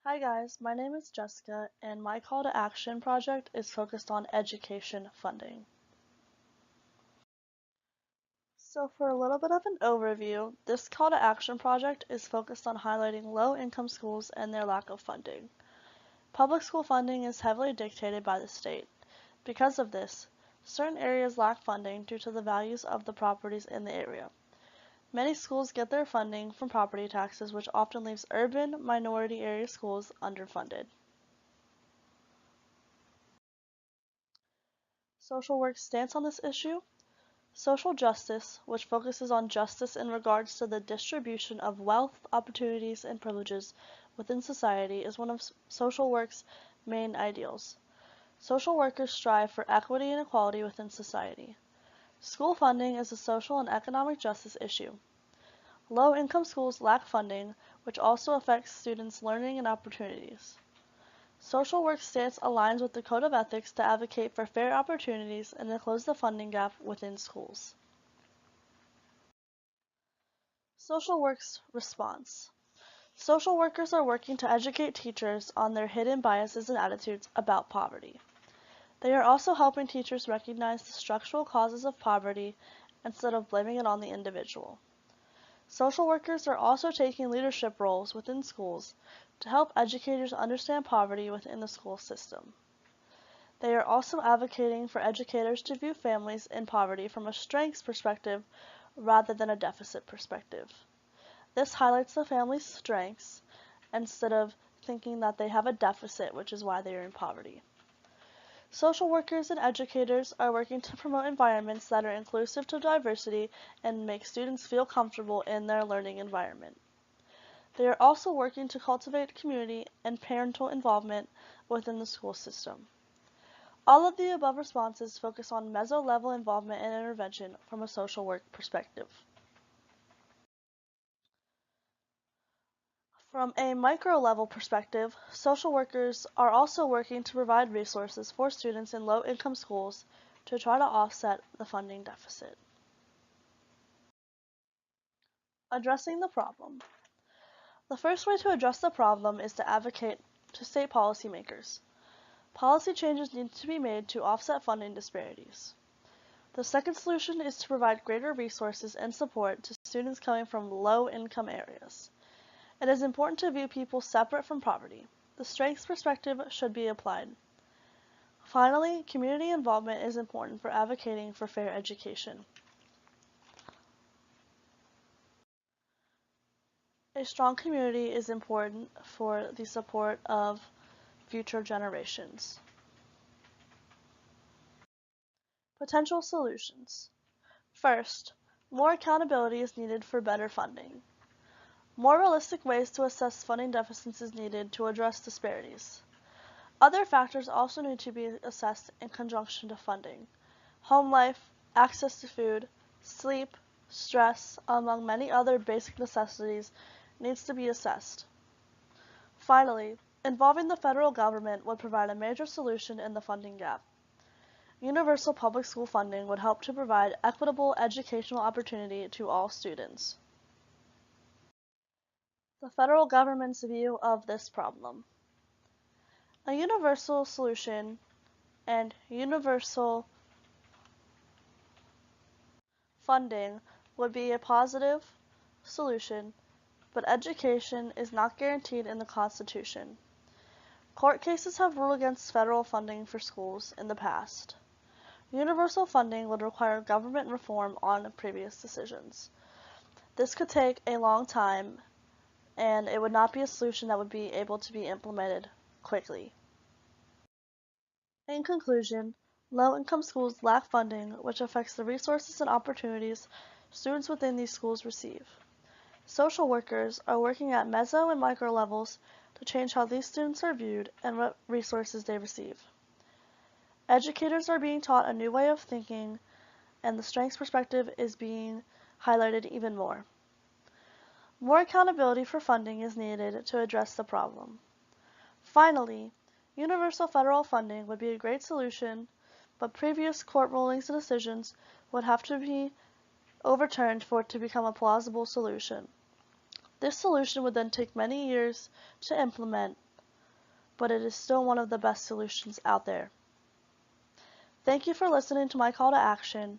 Hi guys, my name is Jessica and my call to action project is focused on education funding. So for a little bit of an overview, this call to action project is focused on highlighting low-income schools and their lack of funding. Public school funding is heavily dictated by the state. Because of this, certain areas lack funding due to the values of the properties in the area. Many schools get their funding from property taxes, which often leaves urban minority area schools underfunded. Social work's stance on this issue. Social justice, which focuses on justice in regards to the distribution of wealth, opportunities, and privileges within society, is one of social work's main ideals. Social workers strive for equity and equality within society. School funding is a social and economic justice issue. Low-income schools lack funding, which also affects students' learning and opportunities. Social work stance aligns with the Code of Ethics to advocate for fair opportunities and to close the funding gap within schools. Social work's response. Social workers are working to educate teachers on their hidden biases and attitudes about poverty. They are also helping teachers recognize the structural causes of poverty instead of blaming it on the individual. Social workers are also taking leadership roles within schools to help educators understand poverty within the school system. They are also advocating for educators to view families in poverty from a strengths perspective rather than a deficit perspective. This highlights the family's strengths instead of thinking that they have a deficit, which is why they are in poverty. Social workers and educators are working to promote environments that are inclusive to diversity and make students feel comfortable in their learning environment. They are also working to cultivate community and parental involvement within the school system. All of the above responses focus on meso-level involvement and intervention from a social work perspective. From a micro-level perspective, social workers are also working to provide resources for students in low-income schools to try to offset the funding deficit. Addressing the problem. The first way to address the problem is to advocate to state policymakers. Policy changes need to be made to offset funding disparities. The second solution is to provide greater resources and support to students coming from low-income areas. It is important to view people separate from poverty. The strengths perspective should be applied. Finally, community involvement is important for advocating for fair education. A strong community is important for the support of future generations. Potential solutions. First, more accountability is needed for better funding. More realistic ways to assess funding deficits is needed to address disparities. Other factors also need to be assessed in conjunction to funding. Home life, access to food, sleep, stress, among many other basic necessities, needs to be assessed. Finally, involving the federal government would provide a major solution in the funding gap. Universal public school funding would help to provide equitable educational opportunity to all students. The federal government's view of this problem. A universal solution and universal funding would be a positive solution, but education is not guaranteed in the Constitution. Court cases have ruled against federal funding for schools in the past. Universal funding would require government reform on previous decisions. This could take a long time, and it would not be a solution that would be able to be implemented quickly. In conclusion, low-income schools lack funding, which affects the resources and opportunities students within these schools receive. Social workers are working at meso and micro levels to change how these students are viewed and what resources they receive. Educators are being taught a new way of thinking, and the strengths perspective is being highlighted even more. More accountability for funding is needed to address the problem. Finally, universal federal funding would be a great solution, but previous court rulings and decisions would have to be overturned for it to become a plausible solution. This solution would then take many years to implement, but it is still one of the best solutions out there. Thank you for listening to my call to action.